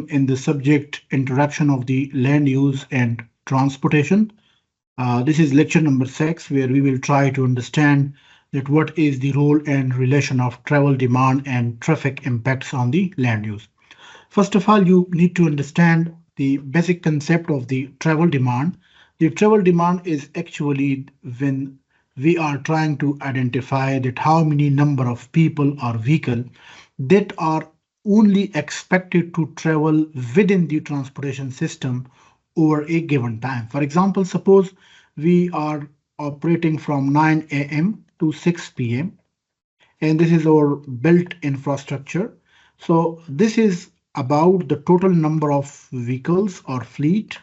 welcome in the subject introduction of the land use and transportation. This is lecture number 6, where we will try to understand that what is the role and relation of travel demand and traffic impacts on the land use. First of all, you need to understand the basic concept of the travel demand. The travel demand is actually when we are trying to identify that how many number of people or vehicle that are only expected to travel within the transportation system over a given time. For example, suppose we are operating from 9 a.m. to 6 p.m. and this is our built infrastructure. So this is about the total number of vehicles or fleet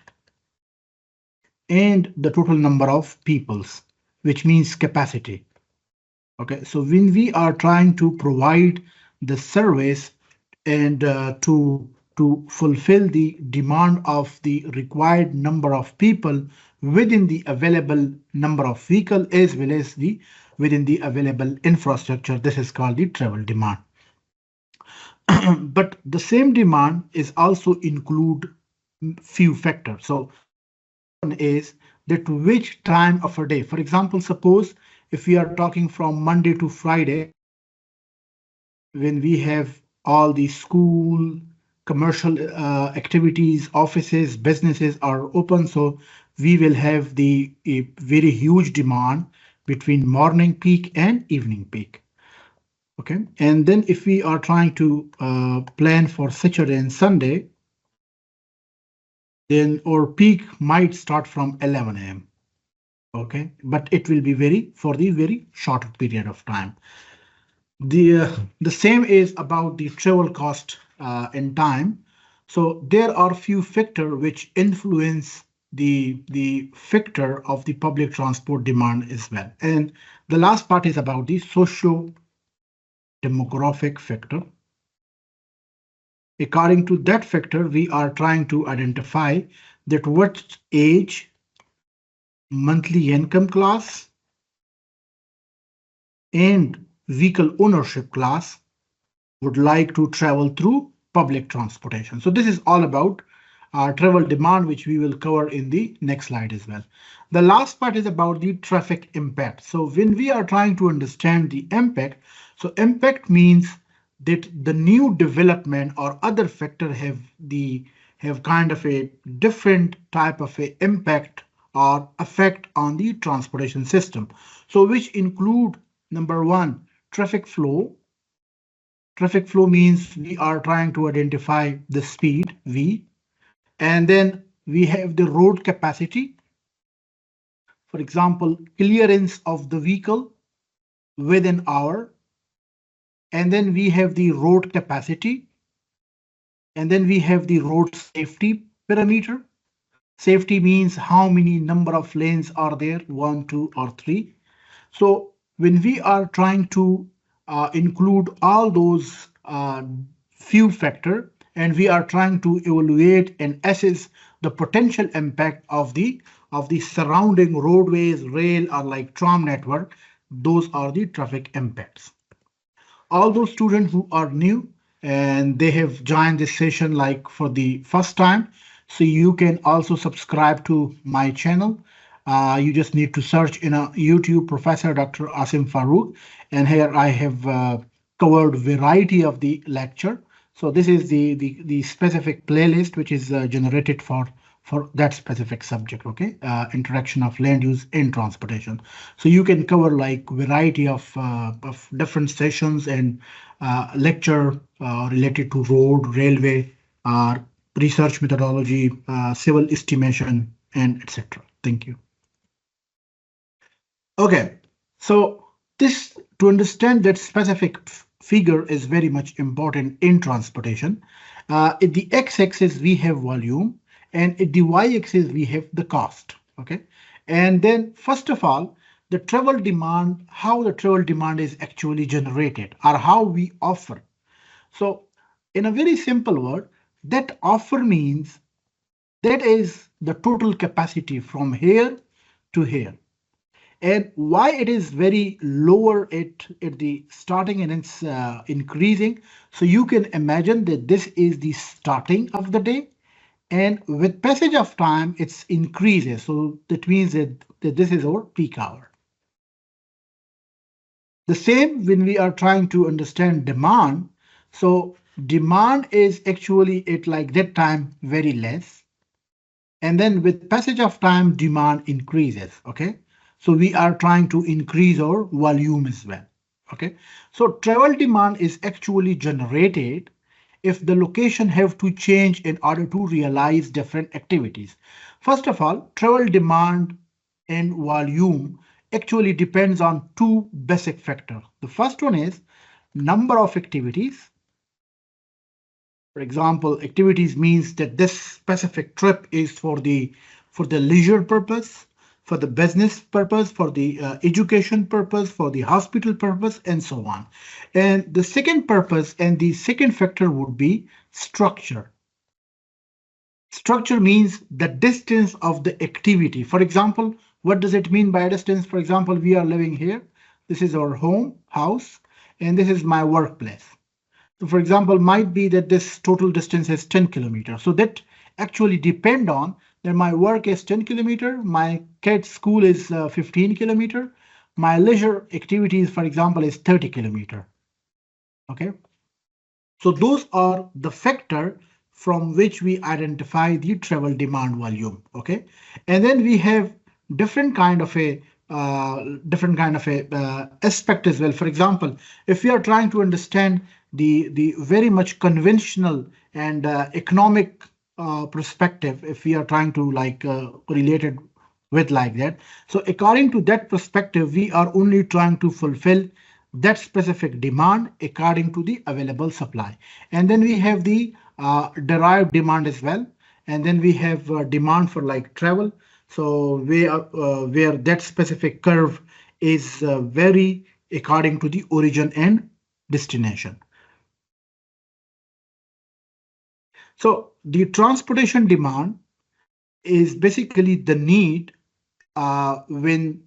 and the total number of peoples, which means capacity. Okay, so when we are trying to provide the service and to fulfill the demand of the required number of people within the available number of vehicle as well as the within the available infrastructure, this is called the travel demand. But the same demand is also include few factors. So one is that which time of a day. For example, suppose if we are talking from Monday to Friday, when we have all the school, commercial activities, offices, businesses are open, so we will have a very huge demand between morning peak and evening peak. Okay, and then if we are trying to plan for Saturday and Sunday, then our peak might start from 11 a.m. Okay, but it will be for the very short period of time. The same is about the travel cost in time. So there are few factors which influence the factor of the public transport demand as well. And the last part is about the socio demographic factor. According to that factor, we are trying to identify that what age, monthly income class, and vehicle ownership class would like to travel through public transportation. So this is all about travel demand, which we will cover in the next slide as well. The last part is about the traffic impact. So when we are trying to understand the impact, so impact means that the new development or other factor have kind of a different type of a impact or effect on the transportation system. So which include number one, traffic flow. Traffic flow means we are trying to identify the speed V, and then we have the road capacity. For example, clearance of the vehicle within an hour. And then we have the road capacity. And then we have the road safety parameter. Safety means how many number of lanes are there, 1, 2, or 3. So when we are trying to include all those few factors, and we are trying to evaluate and assess the potential impact of the surrounding roadways, rail, or like tram network, those are the traffic impacts. All those students who are new and they have joined this session like for the first time, so you can also subscribe to my channel. You just need to search in a YouTube Professor Dr. Asim Farooq, and here I have covered variety of the lecture. So this is the specific playlist which is generated for that specific subject. Okay, introduction of land use in transportation. So you can cover like variety of different sessions and lecture related to road, railway, research methodology, civil estimation, and etc. Thank you. Okay, so this to understand that specific figure is very much important in transportation. At the x-axis we have volume, and at the y-axis we have the cost. Okay, and then first of all, the travel demand, how the travel demand is actually generated or how we offer. So in a very simple word, that offer means that is the total capacity from here to here. And why it is very lower at the starting and it's increasing. So you can imagine that this is the starting of the day, and with passage of time it's increases. So that means that this is our peak hour. The same when we are trying to understand demand. So demand is actually at like that time very less. And then with passage of time, demand increases. Okay. So we are trying to increase our volume as well. Okay. So travel demand is actually generated if the location have to change in order to realize different activities. First of all, travel demand and volume actually depends on two basic factors. The first one is number of activities. For example, activities means that this specific trip is for the leisure purpose, for the business purpose, for the education purpose, for the hospital purpose, and so on. And the second purpose and the second factor would be structure. Structure means the distance of the activity. For example, what does it mean by distance? For example, we are living here. This is our home, house, and this is my workplace. So for example, might be that this total distance is 10 kilometers. So that actually depend on that my work is 10 kilometer, my kid's school is 15 kilometer, my leisure activities, for example, is 30 kilometer. Okay. So those are the factor from which we identify the travel demand volume. Okay. And then we have different kind of a aspect as well. For example, if we are trying to understand the very much conventional and economic perspective, if we are trying to like relate it with like that. So according to that perspective, we are only trying to fulfill that specific demand according to the available supply. And then we have the derived demand as well. And then we have demand for like travel. So where that specific curve is vary according to the origin and destination. So the transportation demand is basically the need when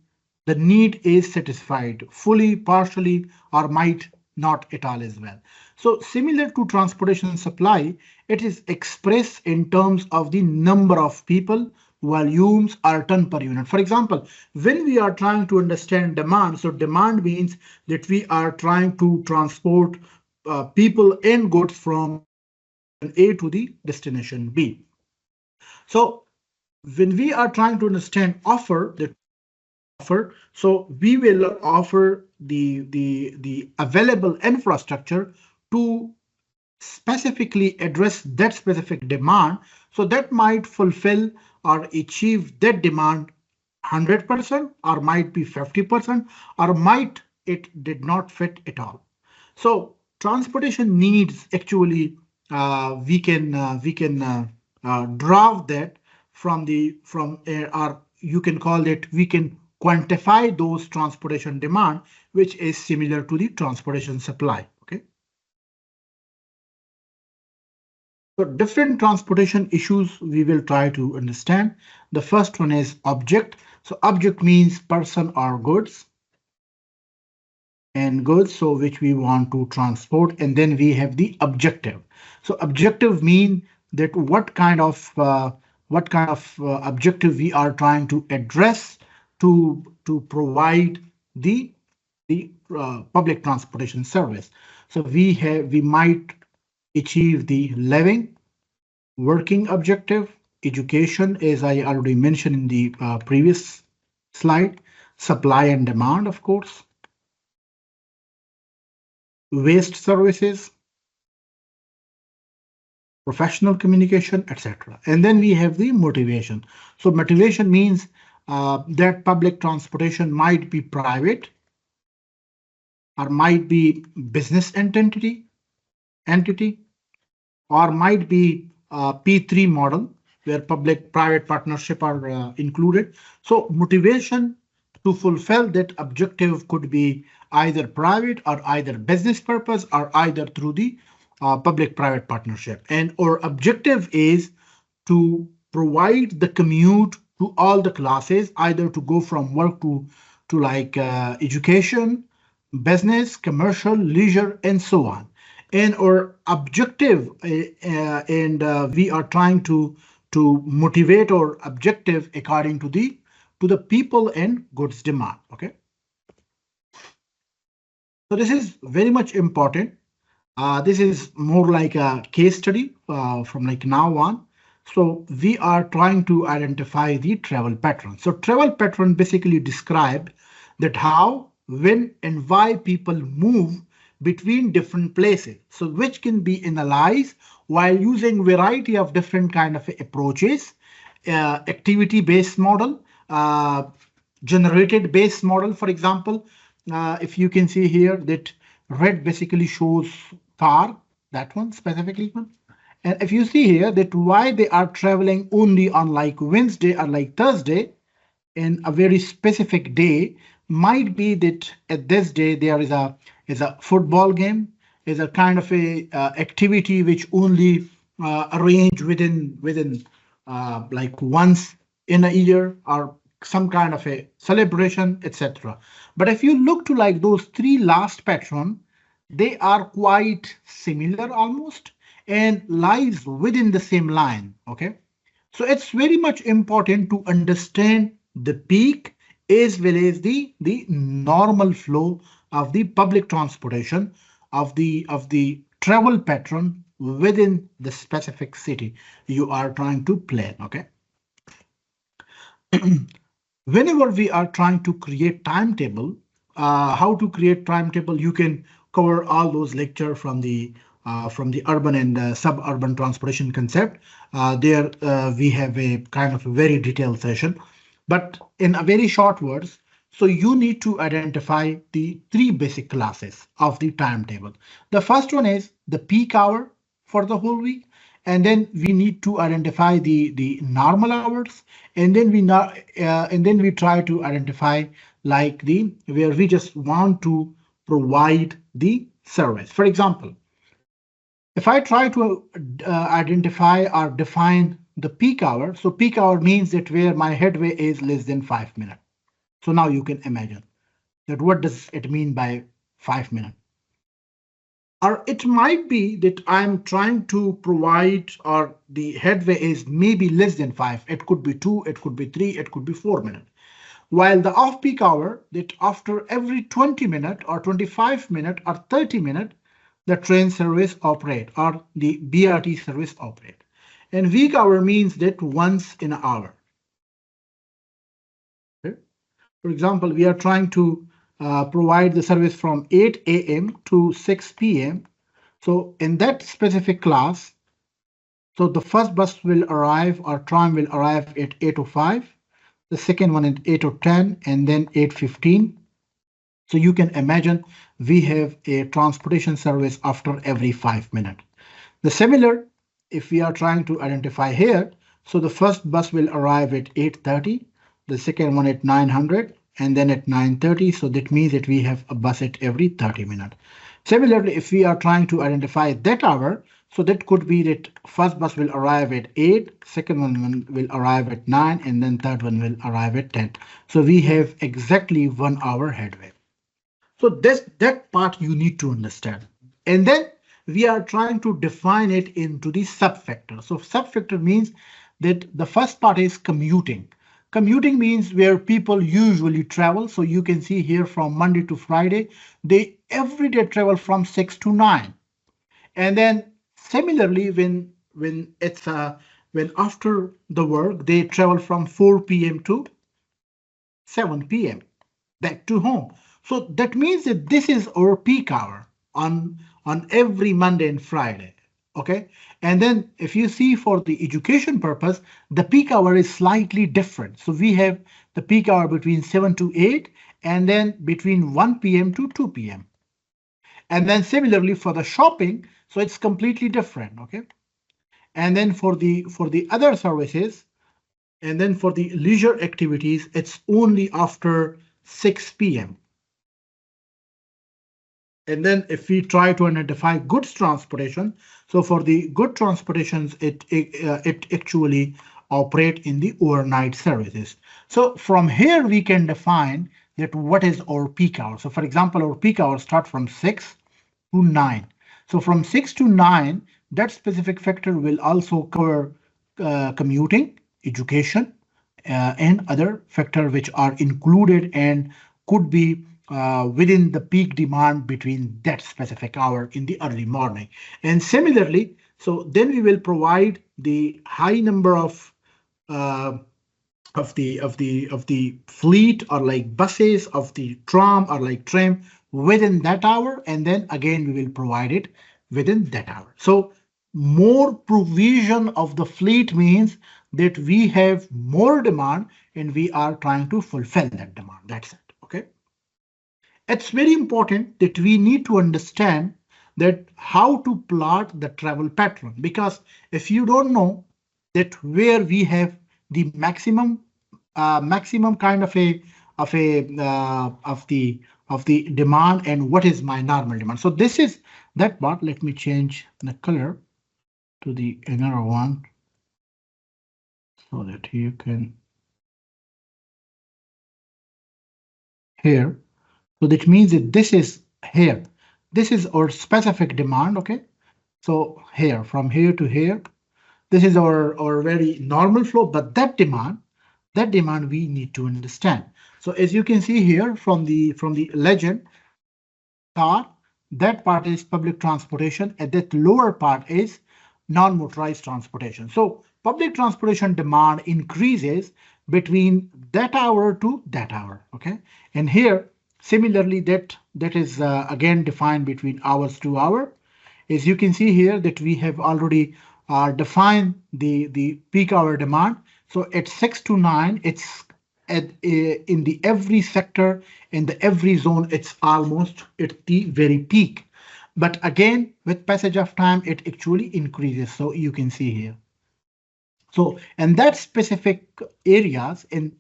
the need is satisfied fully, partially, or might not at all as well. So similar to transportation supply, it is expressed in terms of the number of people, volumes, or ton per unit. For example, when we are trying to understand demand, so demand means that we are trying to transport people and goods from A to the destination B. So when we are trying to understand offer, the offer, so we will offer the available infrastructure to specifically address that specific demand. So that might fulfill or achieve that demand 100% or might be 50% or might it did not fit at all. So transportation needs actually we can draw that from or you can call it we can quantify those transportation demand which is similar to the transportation supply. Okay. So different transportation issues we will try to understand. The first one is object. So object means person or goods. And goods, so which we want to transport. And then we have the objective. So objective mean that what kind of objective we are trying to address to provide the public transportation service. So we might achieve the living, working objective, education, as I already mentioned in the previous slide, supply and demand, of course, waste services, professional communication, etc. And then we have the motivation. So motivation means that public transportation might be private or might be business entity or might be P3 model where public-private partnership are included. So motivation to fulfill that objective could be either private or either business purpose or either through the public-private partnership. And our objective is to provide the commute to all the classes, either to go from work to to like education, business, commercial, leisure, and so on. And our objective, and we are trying to motivate our objective according to the people and goods demand. Okay, so this is very much important. This is more like a case study from like now on. So we are trying to identify the travel pattern. So travel pattern basically describe that how, when, and why people move between different places. So which can be analyzed while using variety of different kind of approaches, activity-based model, generated based model. For example, if you can see here that red basically shows far, that one specifically one. And if you see here that why they are traveling only on like Wednesday or like Thursday in a very specific day, might be that at this day there is a football game, is a kind of a activity which only arrange within like once in a year, or some kind of a celebration, etc. But if you look to like those three last pattern, they are quite similar almost and lies within the same line. Okay, so it's very much important to understand the peak as well as the normal flow of the public transportation, of the travel pattern within the specific city you are trying to plan. Okay, whenever we are trying to create timetable, how to create timetable, you can cover all those lecture from the urban and suburban transportation concept. There we have a kind of a very detailed session, but in a very short words, so you need to identify the three basic classes of the timetable. The first one is the peak hour for the whole week, and then we need to identify the normal hours, and then we try to identify like the where we just want to provide the service. For example, if I try to identify or define the peak hour, so peak hour means that where my headway is less than 5 minutes. So now you can imagine that what does it mean by 5 minutes? Or it might be that I'm trying to provide, or the headway is maybe less than 5. It could be 2, it could be 3, it could be 4 minutes. While the off-peak hour, that after every 20 minutes or 25 minutes or 30 minutes, the train service operate or the BRT service operate. And week hour means that once in an hour. Okay? For example, we are trying to provide the service from 8 a.m. to 6 p.m. So in that specific class, so the first bus will arrive, or tram will arrive at 8:05, the second one at 8:10, and then 8:15. So you can imagine we have a transportation service after every 5 minutes. The similar, if we are trying to identify here, so the first bus will arrive at 8:30, the second one at 900, and then at 9:30. So that means that we have a bus at every 30 minutes. Similarly, if we are trying to identify that hour, so that could be that first bus will arrive at 8, second one will arrive at 9, and then third one will arrive at 10. So we have exactly 1 hour headway. So that part you need to understand. And then we are trying to define it into the subfactor. So subfactor means that the first part is commuting. Commuting means where people usually travel. So you can see here from Monday to Friday, they every day travel from 6 to 9. And then similarly, when it's when after the work, they travel from 4 p.m. to 7 p.m. back to home. So that means that this is our peak hour on every Monday and Friday. Okay, and then if you see for the education purpose, the peak hour is slightly different. So we have the peak hour between 7 to 8, and then between 1 p.m. to 2 p.m. And then similarly for the shopping, so it's completely different. Okay, and then for the other services, and then for the leisure activities, it's only after 6 p.m. And then if we try to identify goods transportation, so for the good transportations, it actually operate in the overnight services. So from here we can define that what is our peak hour. So for example, our peak hours start from 6 to 9. So from 6 to 9, that specific factor will also cover commuting, education, and other factors which are included and could be within the peak demand between that specific hour in the early morning. And similarly, so then we will provide the high number uh, of the fleet or like buses of the tram or like tram within that hour, and then again we will provide it within that hour. So more provision of the fleet means that we have more demand and we are trying to fulfill that demand. That's it. Okay. It's very important that we need to understand that how to plot the travel pattern, because if you don't know that where we have the maximum kind of the demand and what is my normal demand. So this is that part. Let me change the color to the another one so that you can here. So that means that this is here. This is our specific demand. Okay. So here, from here to here, this is our very normal flow, but that demand we need to understand. So as you can see here from the legend, car, that part is public transportation, and that lower part is non-motorized transportation. So public transportation demand increases between that hour to that hour. Okay, and here similarly that is again defined between hours to hour. As you can see here that we have already defined the peak hour demand. So at 6 to 9, it's in the every sector, in the every zone, it's almost at the very peak. But again, with passage of time, it actually increases. So you can see here. So, and that specific areas in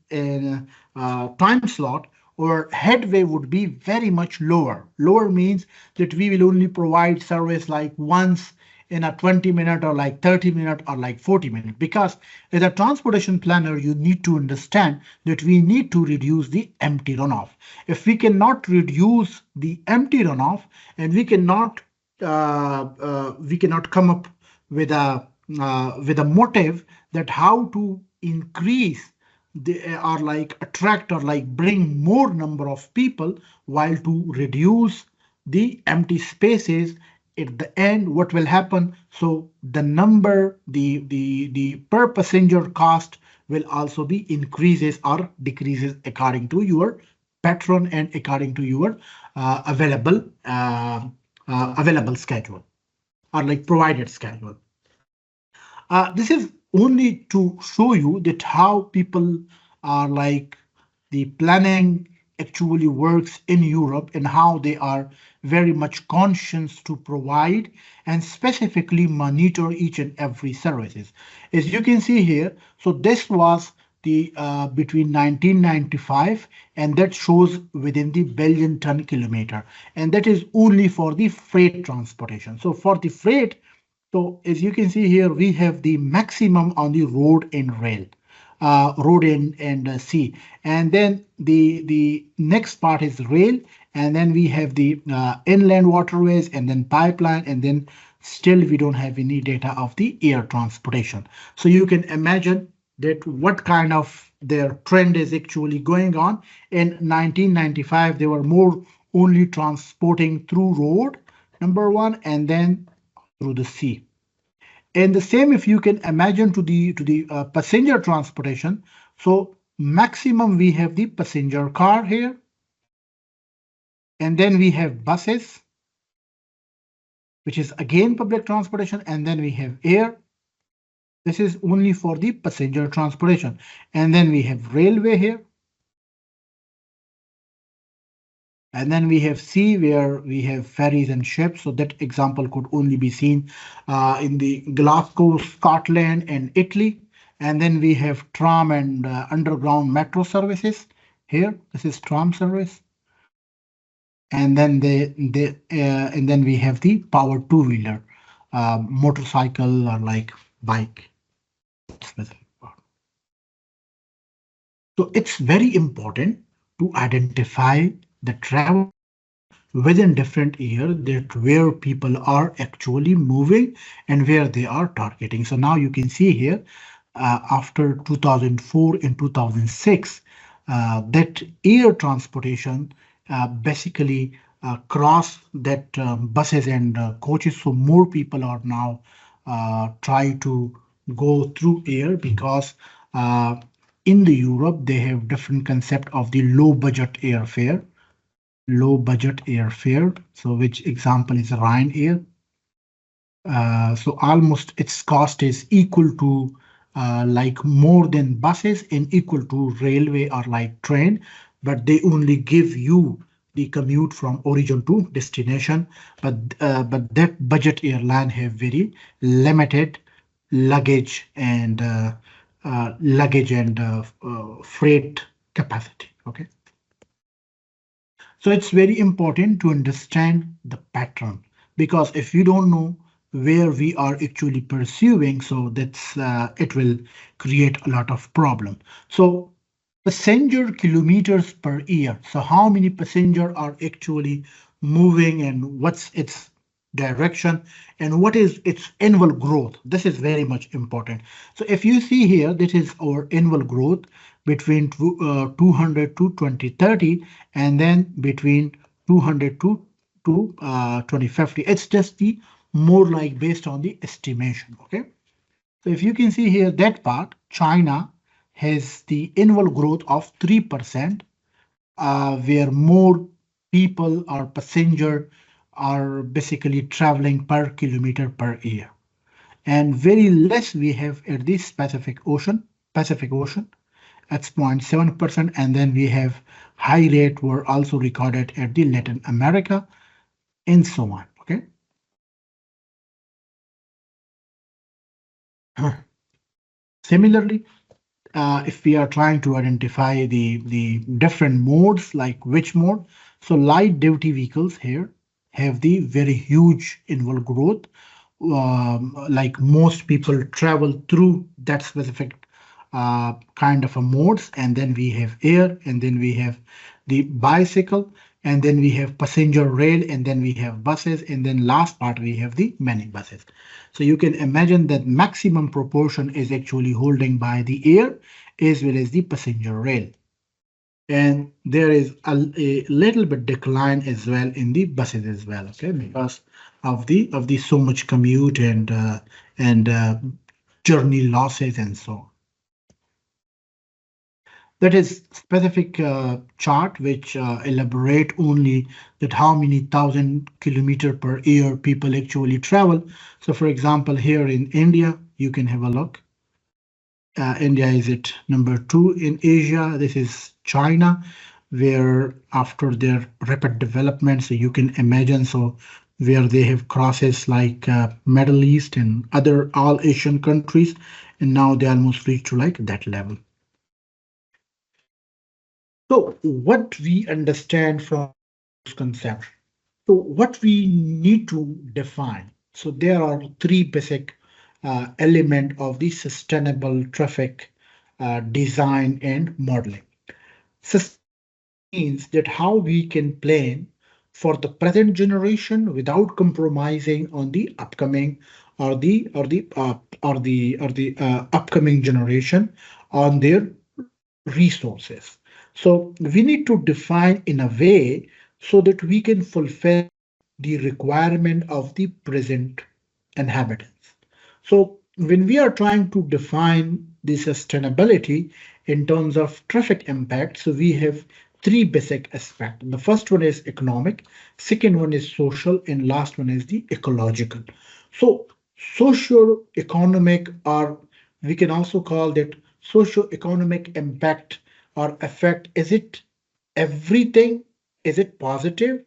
time slot or headway would be very much lower. Lower means that we will only provide service like once in a 20-minute or like 30-minute or like 40-minute, because as a transportation planner, you need to understand that we need to reduce the empty runoff. If we cannot reduce the empty runoff and we cannot come up with a motive that how to increase the or like attract or like bring more number of people while to reduce the empty spaces. At the end, what will happen? So the number, the per passenger cost will also be increases or decreases according to your patron and according to your available schedule or like provided schedule. This is only to show you that how people are like the planning actually works in Europe and how they are very much conscious to provide and specifically monitor each and every services. As you can see here, so this was the between 1995 and that shows within the billion ton kilometer, and that is only for the freight transportation. So for the freight, so as you can see here, we have the maximum on the road and rail, road and sea, and then the next part is rail, and then we have the inland waterways, and then pipeline, and then still we don't have any data of the air transportation. So you can imagine that what kind of their trend is actually going on. In 1995, they were more only transporting through road, number one, and then through the sea. And the same if you can imagine to the passenger transportation. So maximum we have the passenger car here, and then we have buses, which is again public transportation, and then we have air. This is only for the passenger transportation, and then we have railway here. And then we have sea where we have ferries and ships. So that example could only be seen in the Glasgow, Scotland and Italy. And then we have tram and underground metro services here. This is tram service. And then and then we have the powered two-wheeler, motorcycle or like bike. So it's very important to identify the travel demand within different years, that where people are actually moving and where they are targeting. So now you can see here, after 2004 and 2006, that air transportation basically cross that buses and coaches. So more people are now try to go through air because uh, in the Europe they have different concept of the low budget airfare. So which example is Ryanair. So almost its cost is equal to like more than buses and equal to railway or like train, but they only give you the commute from origin to destination. But that budget airline have very limited luggage and freight capacity. Okay. So it's very important to understand the pattern, because if you don't know where we are actually pursuing, so that's it will create a lot of problem. So passenger kilometers per year. So how many passenger are actually moving and what's its direction and what is its annual growth. This is very much important. So if you see here, this is our annual growth between 200 to 2030 and then between 200 to 2050. It's just the more like based on the estimation. Okay. So if you can see here that part, China has the annual growth of 3%, where more people or passenger are basically traveling per kilometer per year. And very less we have at the Pacific Ocean, that's 0.7%. And then we have high rate were also recorded at the Latin America and so on. Okay. Similarly, if we are trying to identify the different modes, like which mode, so light duty vehicles here have the very huge annual growth. Like most people travel through that specific kind of a modes, and then we have air, and then we have the bicycle, and then we have passenger rail, and then we have buses, and then last part we have the mini buses. So you can imagine that maximum proportion is actually holding by the air as well as the passenger rail. And there is a little bit decline as well in the buses as well, okay, because of the so much commute and journey losses and so on. That is specific chart which elaborate only that how many thousand kilometer per year people actually travel. So for example, here in India, you can have a look. India is at number 2 in Asia. This is China, where after their rapid development, so you can imagine, so where they have crosses like Middle East and other all Asian countries, and now they almost reach to like that level. So what we understand from those concepts. So what we need to define. So there are three basic element of the sustainable traffic design and modeling. Sustainability means that how we can plan for the present generation without compromising on the upcoming or the upcoming generation on their resources. So we need to define in a way so that we can fulfill the requirement of the present inhabitants. So when we are trying to define the sustainability in terms of traffic impact, so we have three basic aspects. The first one is economic, second one is social, and last one is the ecological. So socio-economic, or we can also call that socio-economic impact or effect. Is it everything? Is it positive?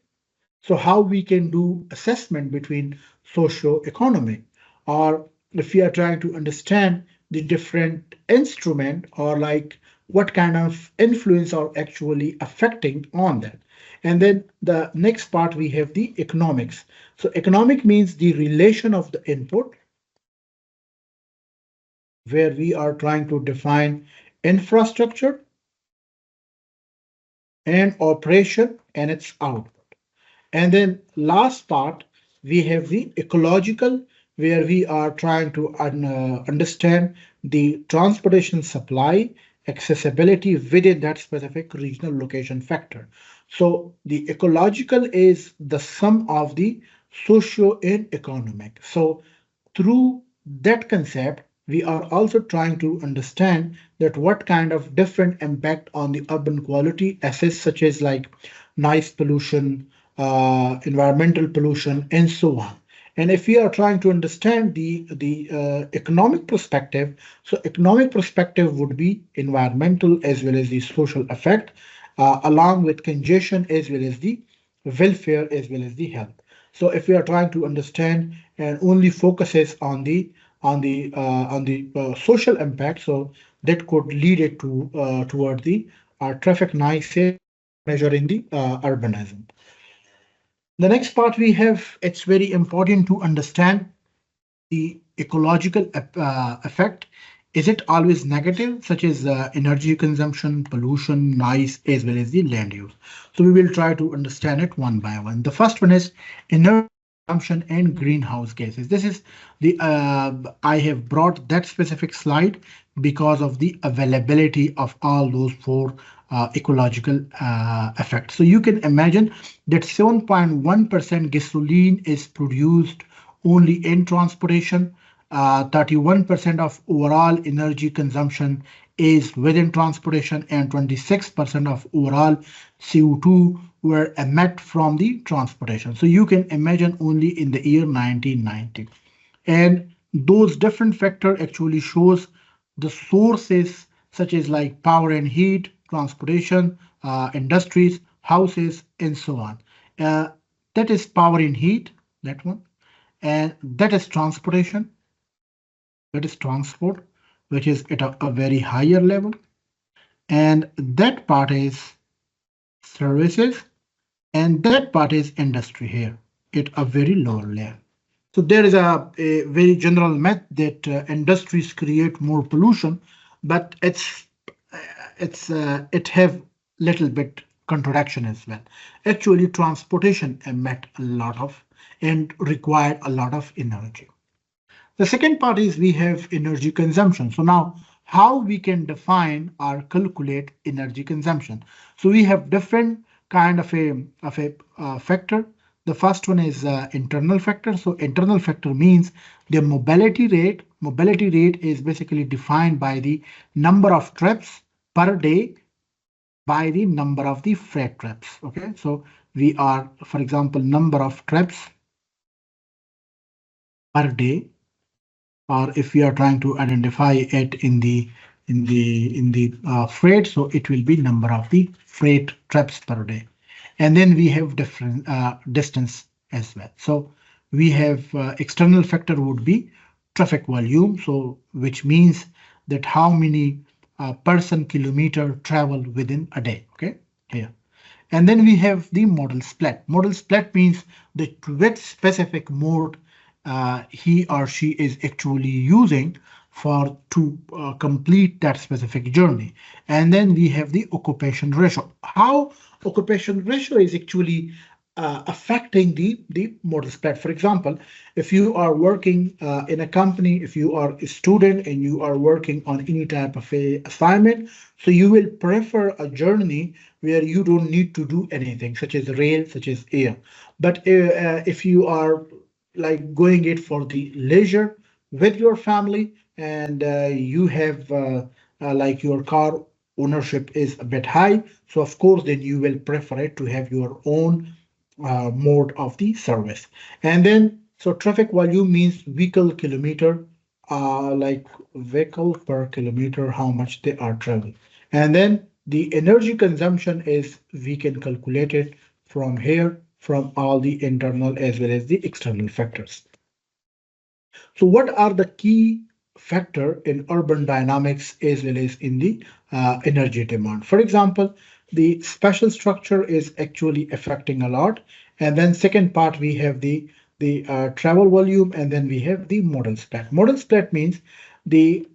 So how we can do assessment between socio-economic, or if we are trying to understand the different instrument or like what kind of influence are actually affecting on that. And then the next part we have the economics. So economic means the relation of the input, where we are trying to define infrastructure, and operation and its output. And then last part, we have the ecological, where we are trying to understand the transportation supply, accessibility within that specific regional location factor. So the ecological is the sum of the socio and economic. So through that concept, we are also trying to understand that what kind of different impact on the urban quality assets such as like noise pollution, environmental pollution, and so on. And if we are trying to understand the economic perspective, so economic perspective would be environmental as well as the social effect, along with congestion as well as the welfare as well as the health. So if we are trying to understand and only focuses on the social impact, so that could lead it to toward the traffic noises measuring the urbanism. The next part we have, it's very important to understand the ecological effect. Is it always negative, such as energy consumption, pollution, noise, as well as the land use? So we will try to understand it one by one. The first one is energy consumption and greenhouse gases. This is the I have brought that specific slide because of the availability of all those four ecological effects. So you can imagine that 7.1% gasoline is produced only in transportation. 31% of overall energy consumption is within transportation, and 26% of overall CO2 were emitted from the transportation. So you can imagine only in the year 1990. And those different factor actually shows the sources such as like power and heat, transportation, industries, houses, and so on. Uh, that is power and heat, that one, and that is transportation, that is transport, which is at a very higher level, and that part is services, and that part is industry here at a very lower level. So there is a very general myth that industries create more pollution, but it have little bit contradiction as well. Actually, transportation emit a lot of and required a lot of energy. The second part is we have energy consumption. So now how we can define or calculate energy consumption. So we have different kind of a factor. The first one is internal factor. So internal factor means the mobility rate. Mobility rate is basically defined by the number of trips per day by the number of the freight trips. Okay, so we are, for example, number of trips per day, or if we are trying to identify it in the freight, so it will be number of the freight trips per day. And then we have different distance as well. So we have external factor would be traffic volume, so which means that how many person kilometer travel within a day. Okay, here. And then we have the modal split. Modal split means the which specific mode he or she is actually using for to complete that specific journey. And then we have the occupation ratio. How occupation ratio is actually affecting the modal split. For example, if you are working in a company, if you are a student and you are working on any type of a assignment, so you will prefer a journey where you don't need to do anything, such as rail, such as air. But if you are like going it for the leisure with your family, and you have like your car ownership is a bit high, so of course then you will prefer it to have your own mode of the service. And then so traffic volume means vehicle kilometer, like vehicle per kilometer, how much they are traveling. And then the energy consumption is we can calculate it from here from all the internal as well as the external factors. So what are the key factor in urban dynamics as well as in the energy demand? For example, the spatial structure is actually affecting a lot. And then second part, we have the travel volume, and then we have the modal split. Modal split means the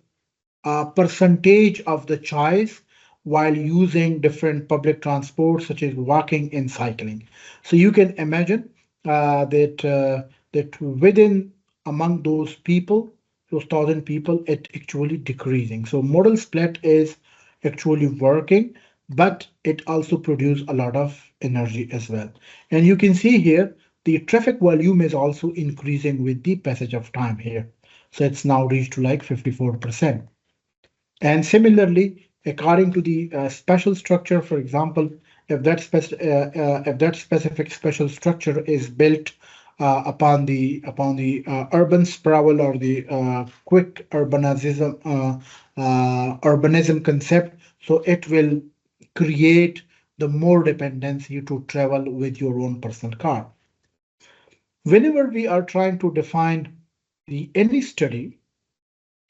percentage of the choice while using different public transport, such as walking and cycling. So you can imagine that within among those people, those thousand people, it actually decreasing. So modal split is actually working, but it also produces a lot of energy as well. And you can see here the traffic volume is also increasing with the passage of time here. So it's now reached to like 54%. And similarly, according to the special structure, for example, if that specific special structure is built upon the urban sprawl or the quick urbanism concept, so it will create the more dependency to travel with your own personal car. Whenever we are trying to define the any study,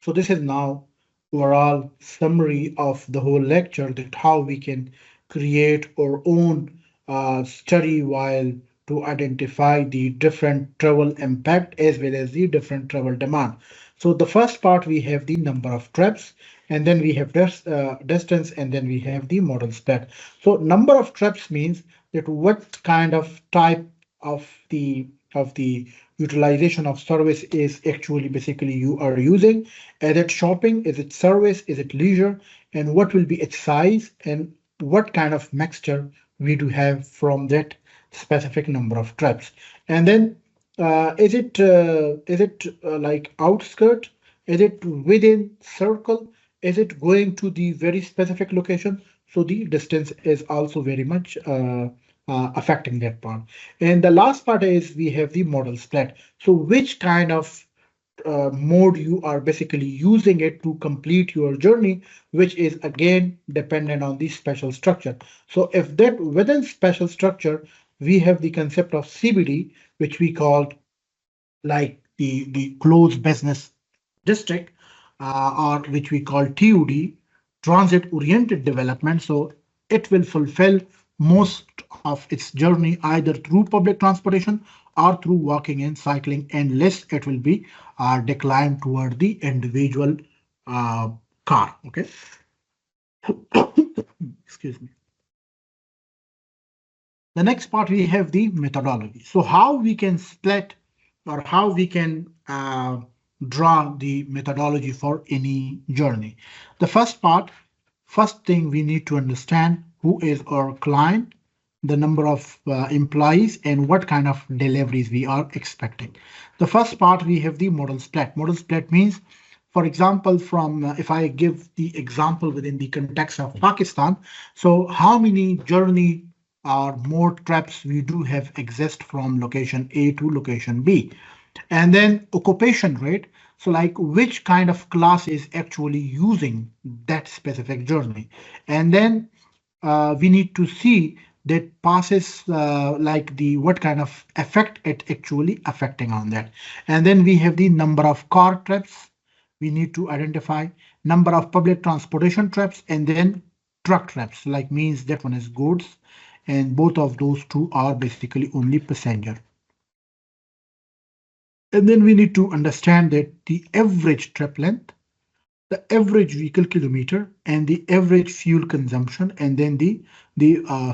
so this is now overall summary of the whole lecture, that how we can create our own study while to identify the different travel impact as well as the different travel demand. So the first part we have the number of trips, and then we have distance, and then we have the model spec. So number of trips means that what kind of type of the utilization of service is actually basically you are using. Is it shopping? Is it service? Is it leisure? And what will be its size? And what kind of mixture we do have from that specific number of trips? And then is it like outskirt? Is it within circle? Is it going to the very specific location? So the distance is also very much affecting that part. And the last part is we have the model split. So which kind of mode you are basically using it to complete your journey, which is again dependent on the special structure. So if that within special structure, we have the concept of CBD, which we call like the closed business district, or which we call TOD, transit oriented development. So it will fulfill most of its journey either through public transportation or through walking and cycling, and less it will be declined toward the individual uh, car. Okay, excuse me. The next part we have the methodology. So how we can split or how we can draw the methodology for any journey. The first thing we need to understand who is our client, the number of employees, and what kind of deliveries we are expecting. The first part we have the model split. Model split means, for example, from if I give the example within the context of Pakistan, so how many journey or more trips we do have exist from location A to location B. And then occupation rate. So like which kind of class is actually using that specific journey. And then we need to see that passes like the what kind of effect it actually affecting on that. And then we have the number of car trips. We need to identify number of public transportation trips, and then truck trips, like means that one is goods, and both of those two are basically only passenger. And then we need to understand that the average trip length, the average vehicle kilometer, and the average fuel consumption, and then the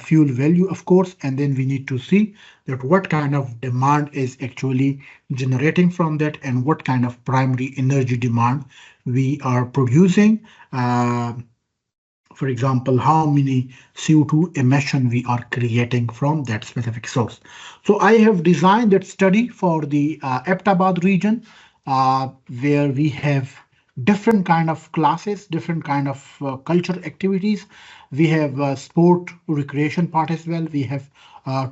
fuel value, of course. And then we need to see that what kind of demand is actually generating from that, and what kind of primary energy demand we are producing. For example, how many CO2 emission we are creating from that specific source. So I have designed that study for the Aptabad region, where we have different kind of classes, different kind of culture activities. We have sport recreation part as well. We have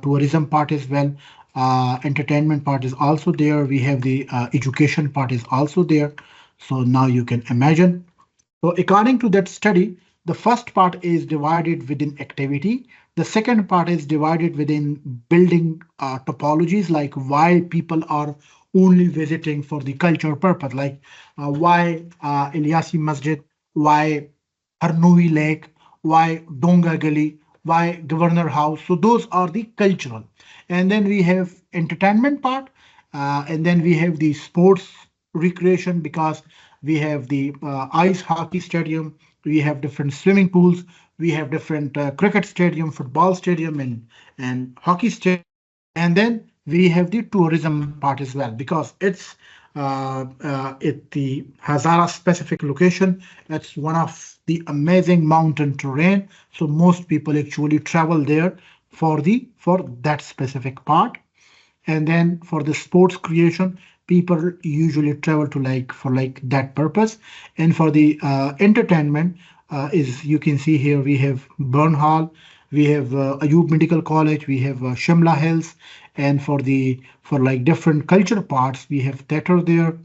tourism part as well. Entertainment part is also there. We have the education part is also there. So now you can imagine. So according to that study, the first part is divided within activity. The second part is divided within building topologies, like why people are only visiting for the culture purpose, like why Ilyasi Masjid, why Harnoui Lake, why Donga Gali, why Governor House. So those are the cultural. And then we have entertainment part, and then we have the sports recreation, because we have the ice hockey stadium, we have different swimming pools, we have different cricket stadium, football stadium, and hockey stadium. And then we have the tourism part as well, because it's the Hazara specific location. It's one of the amazing mountain terrain. So most people actually travel there for that specific part. And then for the sports creation, people usually travel to like for like that purpose. And for the entertainment, is you can see here we have Burn Hall, we have Ayub Medical College, we have Shimla Hills. And for like different culture parts, we have theater there,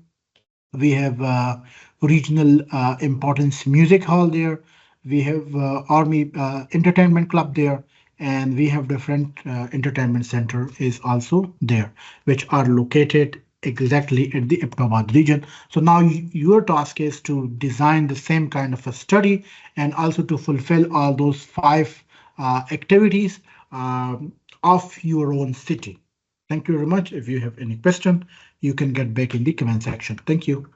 we have regional importance music hall there, we have army entertainment club there, and we have different entertainment center is also there, which are located exactly at the Ibnabad region. So now your task is to design the same kind of a study and also to fulfill all those five activities of your own city. Thank you very much. If you have any question, you can get back in the comment section. Thank you.